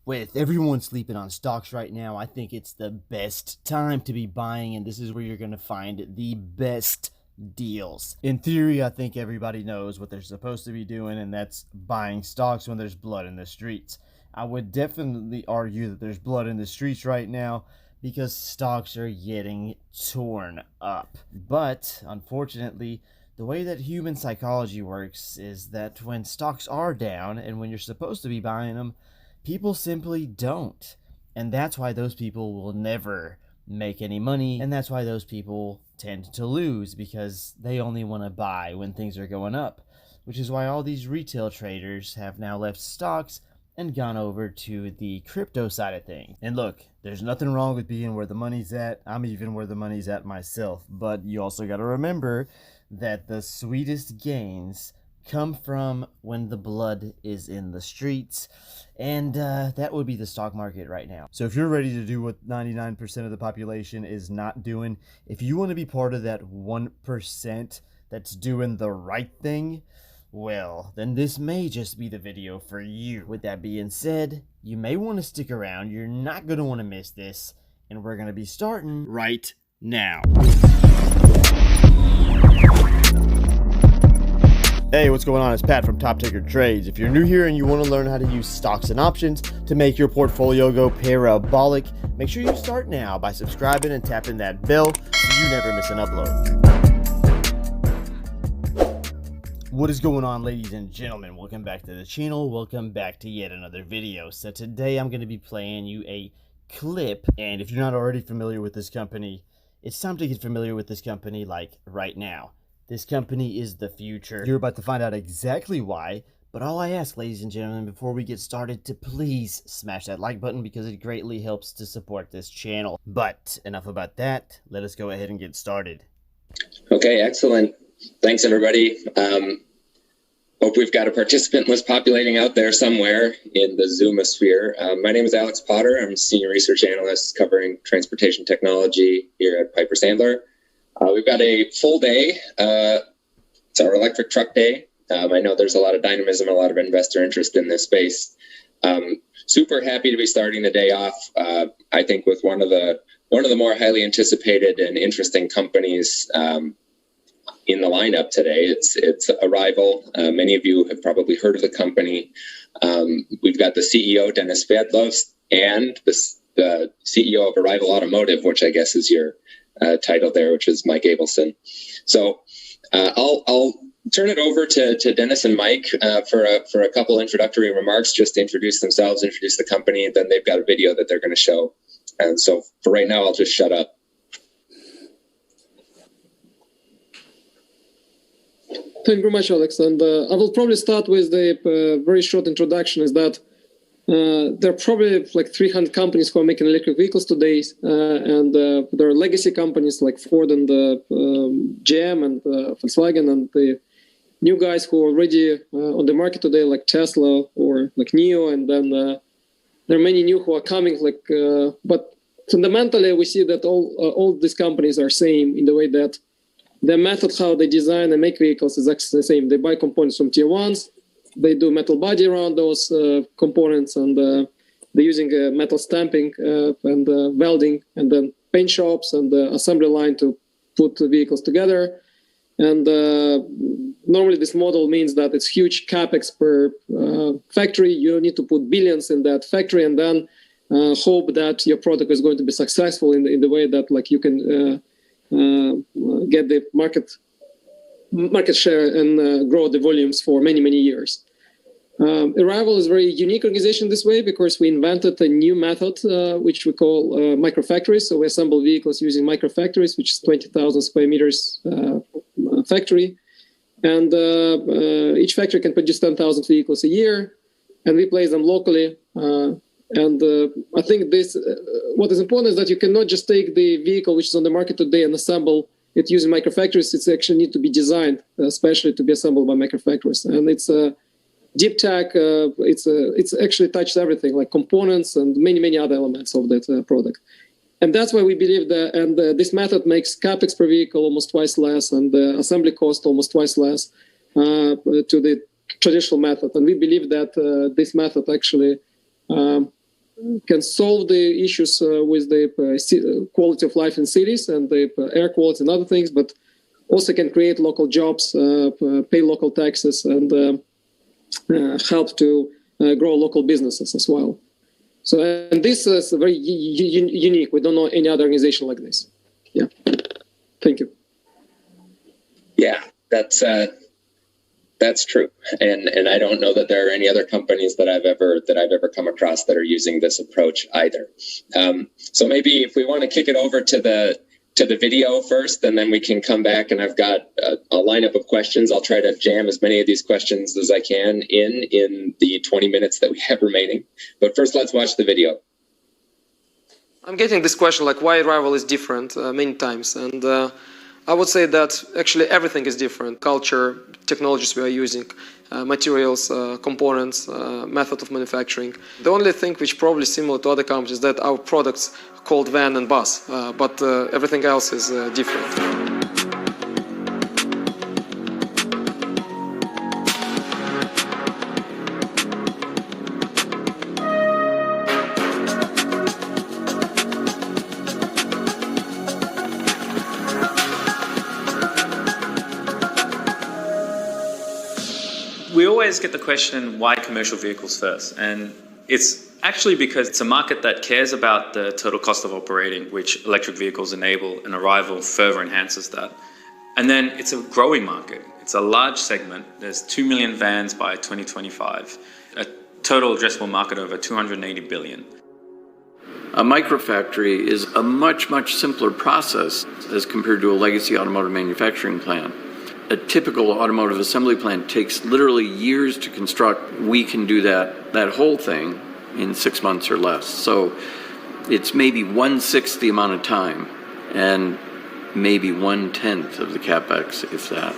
With everyone sleeping on stocks right now, I think it's the best time to be buying, and this is where you're going to find the best deals. In theory, I think everybody knows what they're supposed to be doing, and that's buying stocks when there's blood in the streets. I would definitely argue that there's blood in the streets right now because stocks are getting torn up. But unfortunately, the way that human psychology works is that when stocks are down and when you're supposed to be buying them, people simply don't. And that's why those people will never make any money. And that's why those people tend to lose, because they only want to buy when things are going up. Which is why all these retail traders have now left stocks and gone over to the crypto side of things. And look, there's nothing wrong with being where the money's at. I'm even where the money's at myself. But you also got to remember that the sweetest gains come from when the blood is in the streets, and that would be the stock market right now. So if you're ready to do what 99% of the population is not doing, if you want to be part of that 1% that's doing the right thing, well, then this may just be the video for you. With that being said, you may want to stick around. You're not going to want to miss this, and we're going to be starting right now. Hey, what's going on? It's Pat from Top Ticker Trades. If you're new here and you want to learn how to use stocks and options to make your portfolio go parabolic, make sure you start now by subscribing and tapping that bell so you never miss an upload. What is going on, ladies and gentlemen? Welcome back to the channel. Welcome back to yet another video. So today I'm going to be playing you a clip, and if you're not already familiar with this company, it's time to get familiar with this company like right now. This company is the future. You're about to find out exactly why, but all I ask, ladies and gentlemen, before we get started, to please smash that like button because it greatly helps to support this channel. But enough about that. Let us go ahead and get started. Okay, excellent. Thanks, everybody. Hope we've got a participant list populating out there somewhere in the Zoomosphere. My name is Alex Potter. I'm a senior research analyst covering transportation technology here at Piper Sandler. We've got a full day. It's our electric truck day. I know there's a lot of dynamism, a lot of investor interest in this space. Super happy to be starting the day off. I think with one of the more highly anticipated and interesting companies in the lineup today. It's Arvl. Many of you have probably heard of the company. We've got the CEO, Dennis Svedlov, and the CEO of Arvl Automotive, which I guess is your title there, which is Mike Abelson. So I'll turn it over to Dennis and Mike for a couple introductory remarks, just to introduce themselves, introduce the company, and then they've got a video that they're going to show. And so for right now, I'll just shut up. Thank you very much, Alex. And I will probably start with the very short introduction, is that there are probably like 300 companies who are making electric vehicles today, and there are legacy companies like Ford and GM and Volkswagen, and the new guys who are already on the market today, like Tesla or like NIO, and then there are many new who are coming. But fundamentally, we see that all these companies are same in the way that the method how they design and make vehicles is actually the same. They buy components from tier ones. They do metal body around those components, and they're using metal stamping and welding, and then paint shops and assembly line to put the vehicles together. And normally this model means that it's huge capex per factory. You need to put billions in that factory, and then hope that your product is going to be successful in the way that like you can get the market share and grow the volumes for many, many years. Arvl is a very unique organization this way because we invented a new method, which we call microfactories. So we assemble vehicles using microfactories, which is 20,000 square meters factory. And each factory can produce 10,000 vehicles a year, and we place them locally. I think this, what is important is that you cannot just take the vehicle which is on the market today and assemble it using microfactories. It's actually need to be designed, especially to be assembled by microfactories. And it's deep tech. It's actually touched everything, like components and many other elements of that product. And that's why we believe that, and this method makes capex per vehicle almost twice less, and the assembly cost almost twice less to the traditional method. And we believe that this method actually can solve the issues with the quality of life in cities and the air quality and other things, but also can create local jobs, pay local taxes, and help to grow local businesses as well. So, and this is very unique. We don't know any other organization like this. Yeah. Thank you. Yeah, that's true, and I don't know that there are any other companies that I've ever come across that are using this approach either. So maybe if we want to kick it over to the video first, and then we can come back, and I've got a lineup of questions. I'll try to jam as many of these questions as I can in the 20 minutes that we have remaining. But first, let's watch the video. I'm getting this question like why Arvl is different many times, and I would say that actually everything is different. Culture, technologies we are using, materials, components, method of manufacturing. The only thing which probably similar to other companies is that our products called van and bus, but everything else is different. We always get the question, why commercial vehicles first? And it's actually because it's a market that cares about the total cost of operating, which electric vehicles enable, and Arvl further enhances that. And then it's a growing market. It's a large segment. There's 2 million vans by 2025, a total addressable market over 280 billion. A microfactory is a much, much simpler process as compared to a legacy automotive manufacturing plant. A typical automotive assembly plant takes literally years to construct. We can do that whole thing in 6 months or less. So it's maybe 1/6 the amount of time and maybe 1/10 of the CapEx, if that.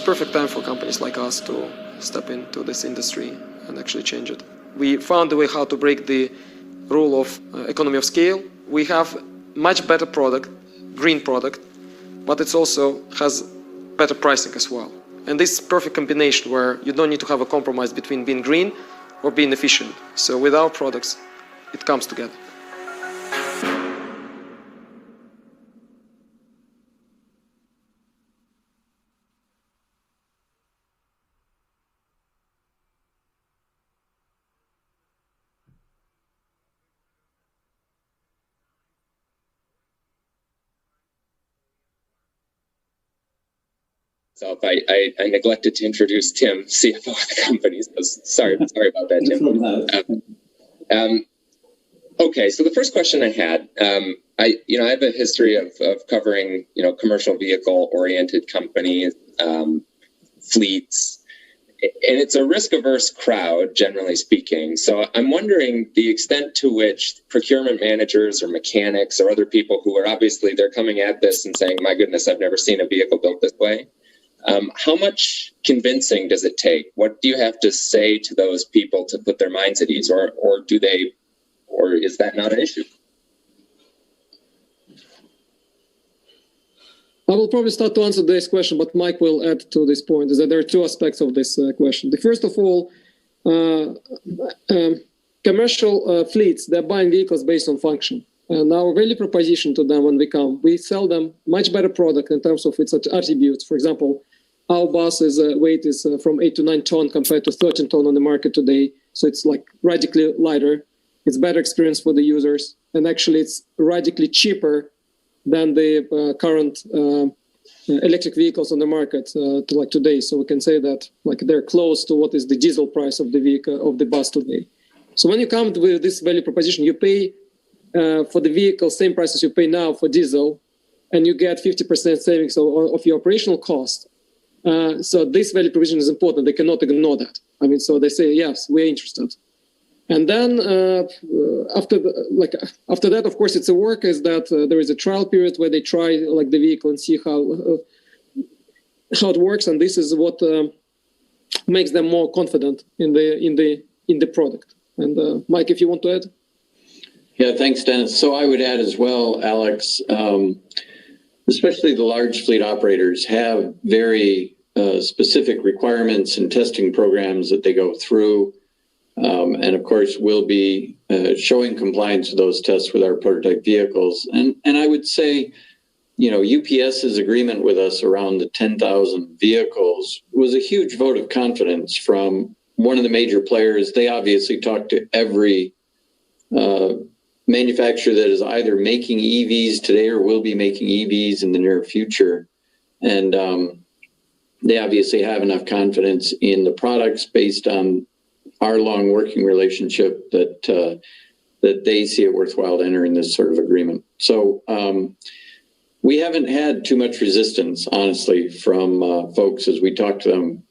Perfect time for companies like us to step into this industry and actually change it. We found a way how to break the rule of economy of scale. We have much better product, green product, but it also has better pricing as well. And this perfect combination where you don't need to have a compromise between being green or being efficient. So with our products, it comes together. So if I neglected to introduce Tim, CFO of the company. So sorry about that, Tim. Okay, so the first question I had, I have a history of covering commercial vehicle oriented companies, fleets, and it's a risk averse crowd, generally speaking. So I'm wondering the extent to which procurement managers or mechanics or other people who are obviously they're coming at this and saying, my goodness, I've never seen a vehicle built this way. How much convincing does it take? What do you have to say to those people to put their minds at ease, or is that not an issue? I will probably start to answer this question, but Mike will add to this point, is that there are two aspects of this question. The first of all, commercial fleets, they're buying vehicles based on function. And our value proposition to them when we sell them much better product in terms of its attributes. For example, our bus's weight is from 8 to 9 ton compared to 13 ton on the market today. So it's like radically lighter. It's better experience for the users. And actually it's radically cheaper than the current electric vehicles on the market like today. So we can say that like they're close to what is the diesel price of the vehicle, of the bus today. So when you come with this value proposition, you pay for the vehicle, same price as you pay now for diesel, and you get 50% savings of your operational cost. So this value proposition is important. They cannot ignore that. I mean, so they say, yes, we're interested. And then after that, of course, it's a work is that there is a trial period where they try like the vehicle and see how it works, and this is what makes them more confident in the product. And Mike, if you want to add. Yeah, thanks, Dennis. So I would add as well, Alex, especially the large fleet operators have very specific requirements and testing programs that they go through. And of course, we'll be showing compliance with those tests with our prototype vehicles. And I would say, you know, UPS's agreement with us around the 10,000 vehicles was a huge vote of confidence from one of the major players. They obviously talked to every manufacturer that is either making EVs today or will be making EVs in the near future. And they obviously have enough confidence in the products based on our long working relationship that they see it worthwhile to enter in this sort of agreement. So we haven't had too much resistance, honestly, from folks as we talk to them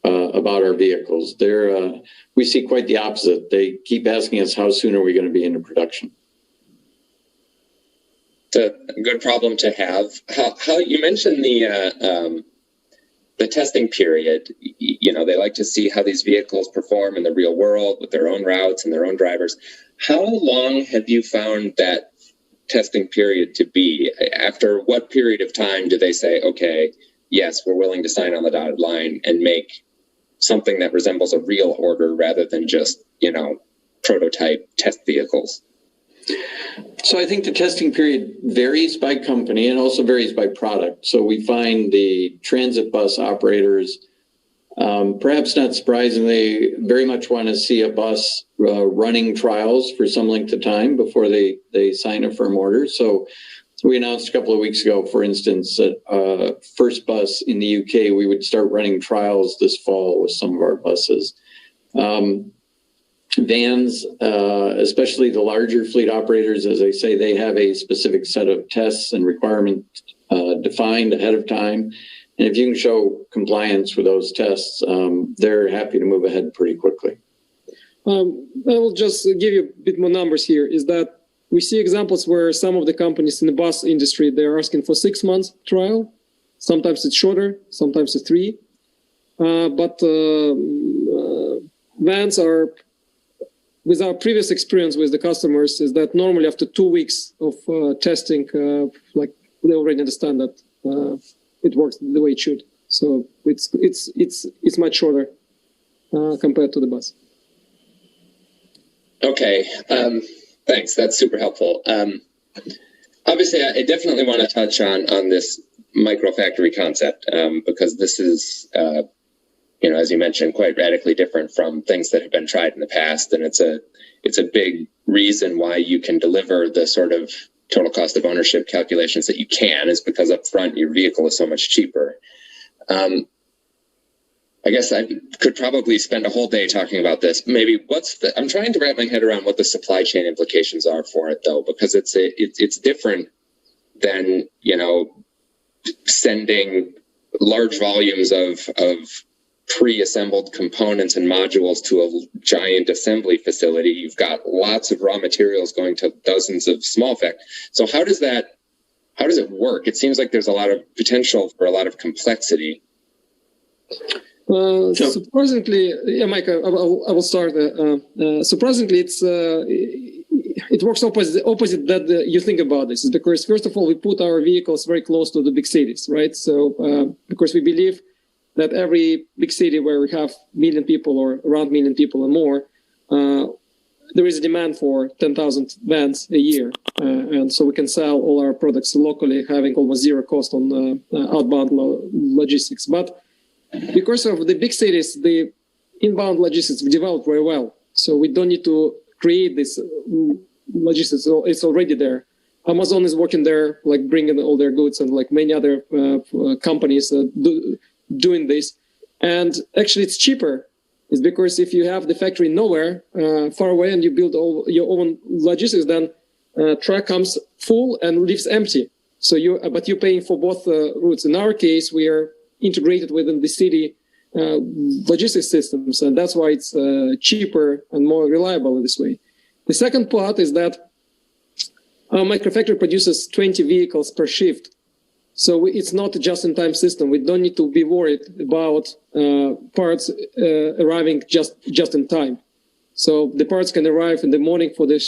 about our vehicles. We see quite the opposite. They keep asking us, how soon are we going to be into production? It's a good problem to have. How you mentioned the testing period. You know, they like to see how these vehicles perform in the real world with their own routes and their own drivers. How long have you found that testing period to be? After what period of time do they say, okay, yes, we're willing to sign on the dotted line and make something that resembles a real order rather than just, you know, prototype test vehicles? So I think the testing period varies by company and also varies by product. So we find the transit bus operators, perhaps not surprisingly, very much want to see a bus running trials for some length of time before they sign a firm order. So we announced a couple of weeks ago, for instance, that first bus in the UK, we would start running trials this fall with some of our buses. Vans, especially the larger fleet operators, as I say, they have a specific set of tests and requirements defined ahead of time. And if you can show compliance with those tests, they're happy to move ahead pretty quickly. I will just give you a bit more numbers here, is that we see examples where some of the companies in the bus industry, they're asking for 6 months trial. Sometimes it's shorter, sometimes it's 3. But vans are, with our previous experience with the customers, is that normally after 2 weeks of testing, like they already understand that it works the way it should. So it's much shorter compared to the bus. Okay, thanks. That's super helpful. Obviously, I definitely want to touch on this microfactory concept because this is, you know, as you mentioned, quite radically different from things that have been tried in the past, and it's a big reason why you can deliver the sort of total cost of ownership calculations that you can, is because up front your vehicle is so much cheaper. I guess I could probably spend a whole day talking about this. Maybe I'm trying to wrap my head around what the supply chain implications are for it, though, because it's different than, you know, sending large volumes of pre-assembled components and modules to a giant assembly facility. You've got lots of raw materials going to dozens of small factories. So how does it work? It seems like there's a lot of potential for a lot of complexity. Surprisingly, yeah, Mike, I will start. Surprisingly, it works opposite that you think about this. Is because first of all, we put our vehicles very close to the big cities, right? So because we believe that every big city where we have 1 million people or around 1 million people and more, there is a demand for 10,000 vans a year. And so we can sell all our products locally, having almost zero cost on outbound logistics. But because of the big cities, the inbound logistics developed very well. So we don't need to create this logistics. It's already there. Amazon is working there, like bringing all their goods, and like many other companies doing this. And actually it's cheaper. It's because if you have the factory nowhere, far away, and you build all your own logistics, then truck comes full and leaves empty. So but you're paying for both routes. In our case, we are integrated within the city logistics systems, and that's why it's cheaper and more reliable in this way. The second part is that our microfactory produces 20 vehicles per shift. So it's not a just-in-time system. We don't need to be worried about parts arriving just in time. So the parts can arrive in the morning for the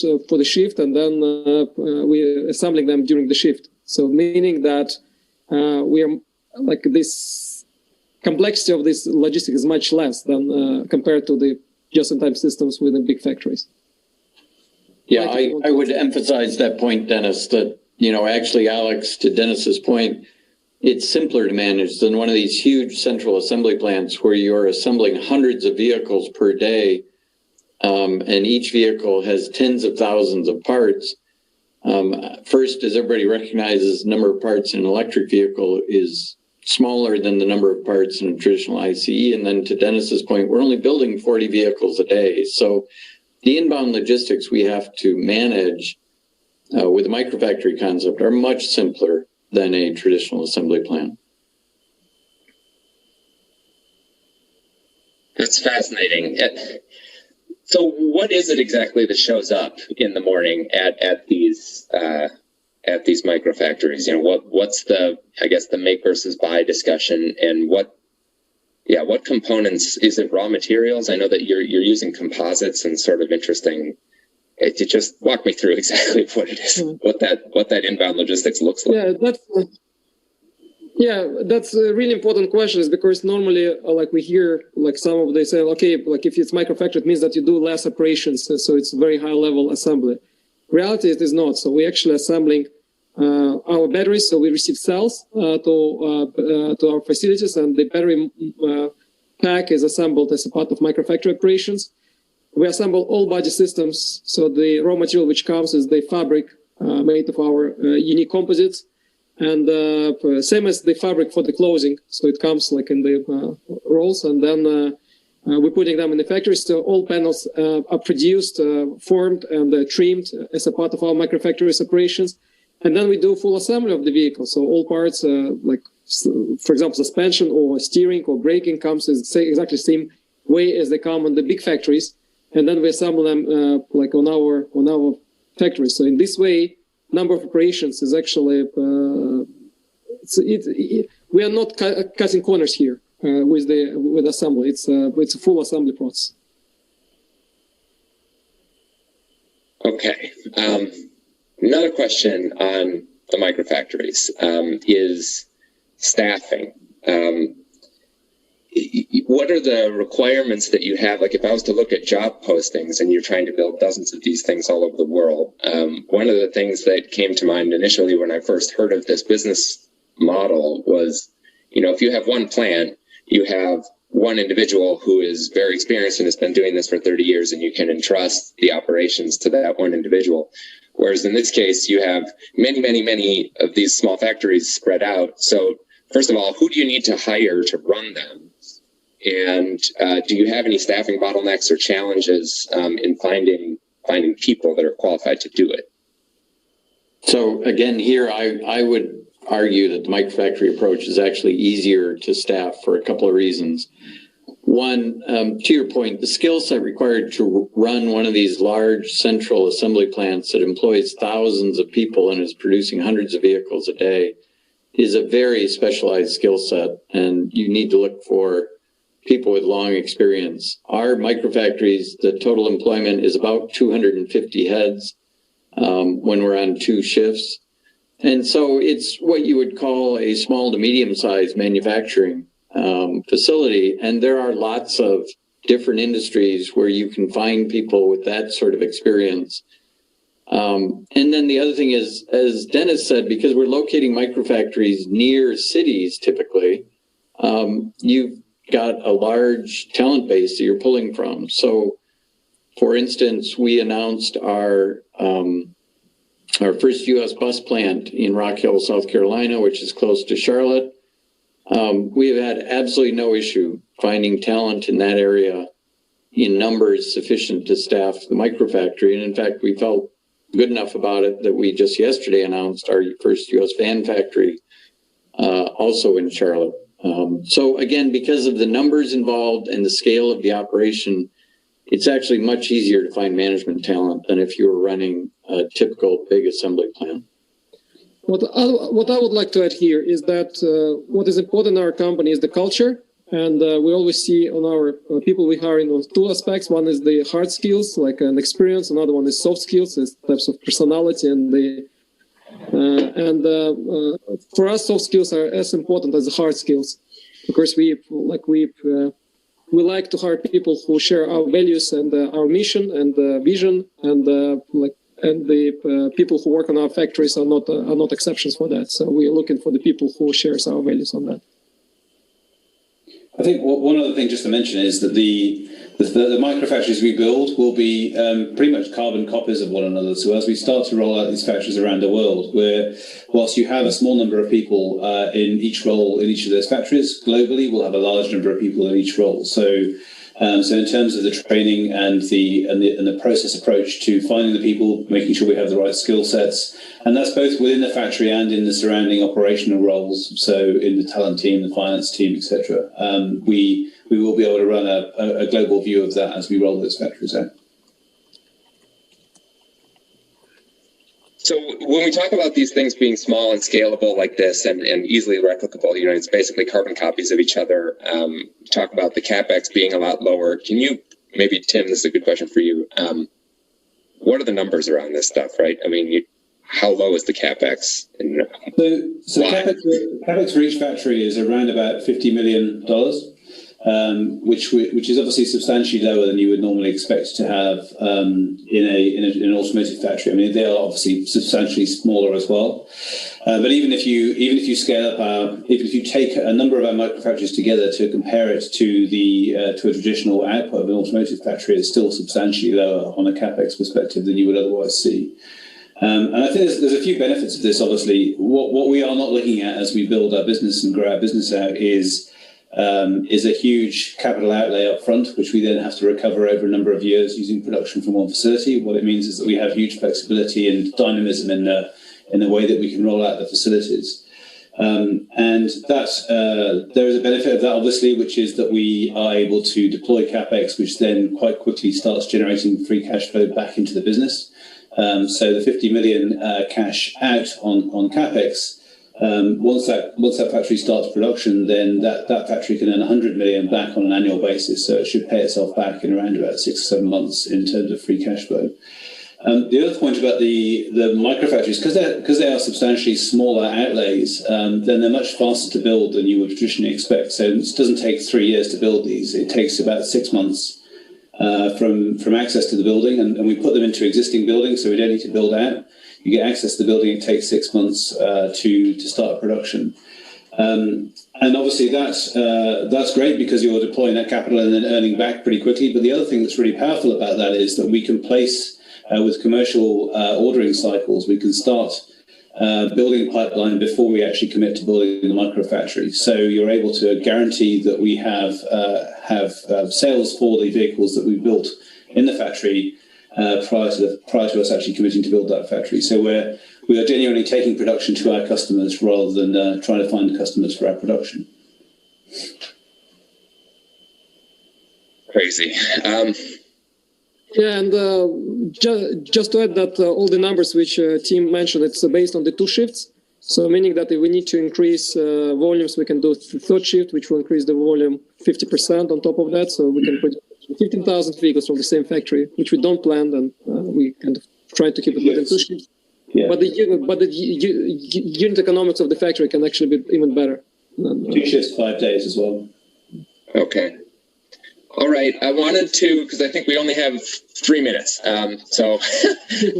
shift, and then we're assembling them during the shift. So meaning that we are like this complexity of this logistics is much less than compared to the just-in-time systems within big factories. Yeah, I would emphasize that point, Dennis, that, actually, Alex, to Dennis's point, it's simpler to manage than one of these huge central assembly plants where you're assembling hundreds of vehicles per day, and each vehicle has tens of thousands of parts. First, as everybody recognizes, the number of parts in an electric vehicle is smaller than the number of parts in a traditional ICE. And then to Dennis's point, we're only building 40 vehicles a day. So the inbound logistics we have to manage with the microfactory concept are much simpler than a traditional assembly plant. That's fascinating. So what is it exactly that shows up in the morning at these microfactories? What's the make versus buy discussion, and what components? Is it raw materials? I know that you're using composites and sort of interesting. To just walk me through exactly what it is, what that inbound logistics looks like. That's a really important question, is because normally we hear some of they say, okay, if it's microfactory, it means that you do less operations, so it's very high level assembly. Reality, it is not. So we actually assembling our batteries. So we receive cells to our facilities, and the battery pack is assembled as a part of microfactory operations. We assemble all body systems. So the raw material which comes is the fabric made of our unique composites, and same as the fabric for the clothing. So it comes in the rolls, and then we're putting them in the factory. So all panels are produced, formed, and trimmed as a part of our microfactory operations. And then we do full assembly of the vehicle. So all parts, for example, suspension or steering or braking comes exactly the same way as they come on the big factories. And then we assemble them on our factory. So in this way, number of operations is actually we are not cutting corners here with assembly. It's a full assembly process. Okay. Another question on the microfactories is staffing. What are the requirements that you have? If I was to look at job postings and you're trying to build dozens of these things all over the world, one of the things that came to mind initially when I first heard of this business model was, if you have one plant, you have one individual who is very experienced and has been doing this for 30 years, and you can entrust the operations to that one individual. Whereas in this case, you have many, many, many of these small factories spread out. So first of all, who do you need to hire to run them? And do you have any staffing bottlenecks or challenges in finding people that are qualified to do it? So again, here I would argue that the microfactory approach is actually easier to staff for a couple of reasons. One, to your point, the skill set required to run one of these large central assembly plants that employs thousands of people and is producing hundreds of vehicles a day is a very specialized skill set, and you need to look for people with long experience. Our microfactories, the total employment is about 250 heads when we're on 2 shifts. And so it's what you would call a small to medium-sized manufacturing facility. And there are lots of different industries where you can find people with that sort of experience. And then the other thing is, as Dennis said, because we're locating microfactories near cities typically, you've got a large talent base that you're pulling from. So, for instance, we announced our first U.S. bus plant in Rock Hill, South Carolina, which is close to Charlotte. We have had absolutely no issue finding talent in that area in numbers sufficient to staff the microfactory. And in fact, we felt good enough about it that we just yesterday announced our first U.S. van factory, also in Charlotte. So again, because of the numbers involved and the scale of the operation, it's actually much easier to find management talent than if you were running a typical big assembly plant. What I would like to add here is that what is important in our company is the culture. And we always see on our people we hire in two aspects. One is the hard skills, like an experience. Another one is soft skills, is types of personality. And for us, soft skills are as important as the hard skills, because we like to hire people who share our values and our mission and vision, and the people who work on our factories are not exceptions for that. So we are looking for the people who shares our values on that. I think one other thing just to mention is that the microfactories we build will be pretty much carbon copies of one another. So as we start to roll out these factories around the world, whilst you have a small number of people in each role in each of those factories, globally we'll have a large number of people in each role. So in terms of the training and the process approach to finding the people, making sure we have the right skill sets, and that's both within the factory and in the surrounding operational roles. So in the talent team, the finance team, etc. We will be able to run a global view of that as we roll those factories out. So when we talk about these things being small and scalable like this and easily replicable, it's basically carbon copies of each other. Talk about the CapEx being a lot lower. Can you, maybe Tim, this is a good question for you. What are the numbers around this stuff, right? I mean, how low is the CapEx? So CapEx for each factory is around about $50 million. Which is obviously substantially lower than you would normally expect to have in an automotive factory. I mean, they are obviously substantially smaller as well. But even if you scale up if you take a number of our microfactories together to compare it to a traditional output of an automotive factory, it's still substantially lower on a CapEx perspective than you would otherwise see. And I think there's a few benefits of this. Obviously, what we are not looking at as we build our business and grow our business out is a huge capital outlay up front, which we then have to recover over a number of years using production from one facility. What it means is that we have huge flexibility and dynamism in the way that we can roll out the facilities. And that there is a benefit of that, obviously, which is that we are able to deploy CapEx, which then quite quickly starts generating free cash flow back into the business. So the 50 million cash out on CapEx, once that factory starts production, then that factory can earn 100 million back on an annual basis. So it should pay itself back in around about 6 or 7 months in terms of free cash flow. The other point about the microfactories, because they are substantially smaller outlays, then they're much faster to build than you would traditionally expect. So it doesn't take 3 years to build these. It takes about 6 months from access to the building, and we put them into existing buildings, so we don't need to build out. You get access to the building, it takes 6 months to start production. And obviously that's great because you're deploying that capital and then earning back pretty quickly. But the other thing that's really powerful about that is that we can place, with commercial ordering cycles, we can start building a pipeline before we actually commit to building the microfactory. So you're able to guarantee that we have sales for the vehicles that we built in the factory prior to us actually committing to build that factory. So we are genuinely taking production to our customers rather than trying to find customers for our production. Crazy. Yeah, and just to add that all the numbers which Tim mentioned, it's based on the 2 shifts. So meaning that if we need to increase volumes, we can do the 3rd shift, which will increase the volume 50% on top of that. So we can produce 15,000 vehicles from the same factory, which we don't plan, and we kind of try to keep it within 2 shifts. Yeah. But the unit economics of the factory can actually be even better. 2 shifts, 5 days as well. Okay. All right. I wanted to, because I think we only have 3 minutes, so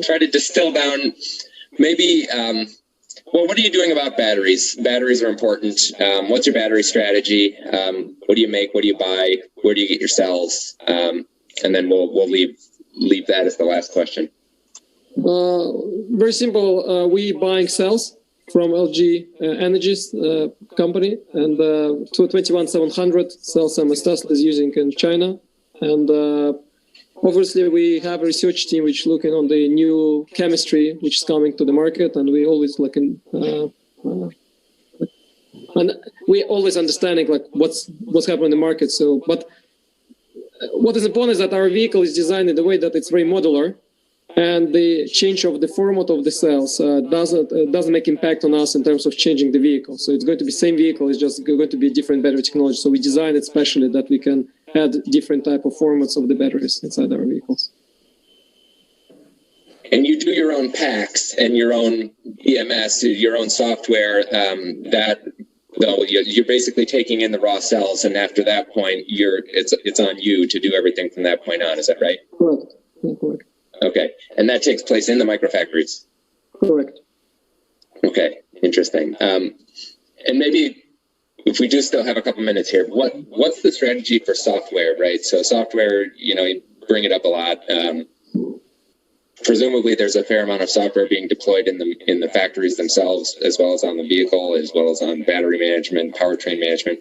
try to distill down maybe, what are you doing about batteries? Batteries are important. What's your battery strategy? What do you make? What do you buy? Where do you get your cells? And then we'll leave that as the last question. Very simple. We buying cells from LG Energy's company, and 21700 cells Tesla is using in China. And obviously we have a research team which looking on the new chemistry which is coming to the market, and we always looking and we always understanding like what's happening in the market. So, but what is important is that our vehicle is designed in a way that it's very modular, and the change of the format of the cells doesn't make impact on us in terms of changing the vehicle. So it's going to be same vehicle, it's just going to be different battery technology. So we designed it specially that we can add different type of formats of the batteries inside our vehicles. And you do your own packs and your own EMS, your own software. You're basically taking in the raw cells, and after that point, it's on you to do everything from that point on. Is that right? Correct. Correct. Okay, and that takes place in the microfactories. Correct. Okay, interesting. And maybe if we do still have a couple minutes here, what's the strategy for software? Right. So software, you bring it up a lot. Presumably, there's a fair amount of software being deployed in the factories themselves, as well as on the vehicle, as well as on battery management, powertrain management.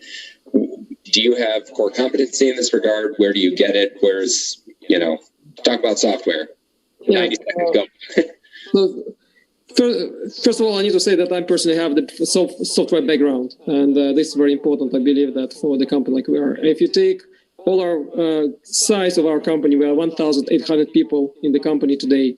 Do you have core competency in this regard? Where do you get it? Where's, talk about software. Yeah. 90 seconds, go. So, first of all, I need to say that I personally have the software background, and this is very important. I believe that for the company like we are. If you take all our size of our company, we are 1,800 people in the company today.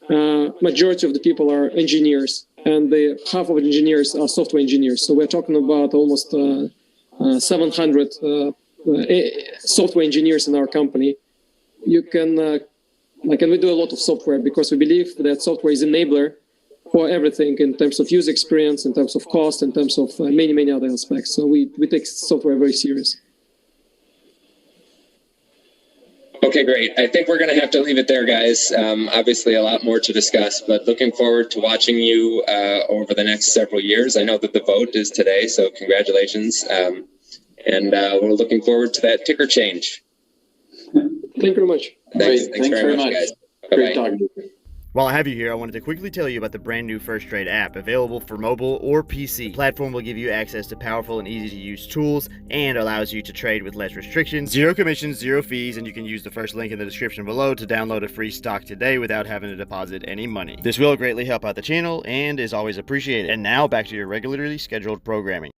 Majority of the people are engineers, and half of the engineers are software engineers. So we're talking about almost 700 software engineers in our company. You can, and we do a lot of software because we believe that software is enabler for everything in terms of user experience, in terms of cost, in terms of many other aspects. So we take software very serious. Okay, great. I think we're going to have to leave it there, guys. Obviously, a lot more to discuss, but looking forward to watching you over the next several years. I know that the vote is today, so congratulations. And we're looking forward to that ticker change. Thank you very much. Thanks very much, guys. Great talking to you. While I have you here, I wanted to quickly tell you about the brand new First Trade app, available for mobile or PC. The platform will give you access to powerful and easy to use tools and allows you to trade with less restrictions, zero commissions, zero fees, and you can use the first link in the description below to download a free stock today without having to deposit any money. This will greatly help out the channel and is always appreciated. And now back to your regularly scheduled programming.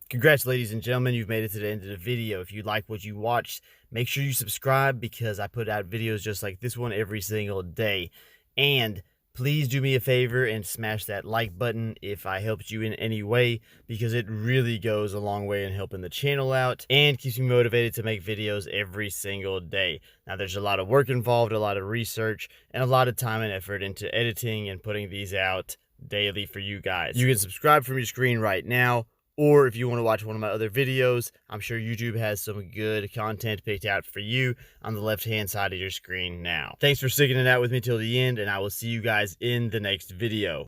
Congrats, ladies and gentlemen, you've made it to the end of the video. If you like what you watched, make sure you subscribe because I put out videos just like this one every single day. And please do me a favor and smash that like button if I helped you in any way, because it really goes a long way in helping the channel out and keeps me motivated to make videos every single day. Now, there's a lot of work involved, a lot of research, and a lot of time and effort into editing and putting these out daily for you guys. You can subscribe from your screen right now, or if you want to watch one of my other videos, I'm sure YouTube has some good content picked out for you on the left-hand side of your screen now. Thanks for sticking it out with me till the end, and I will see you guys in the next video.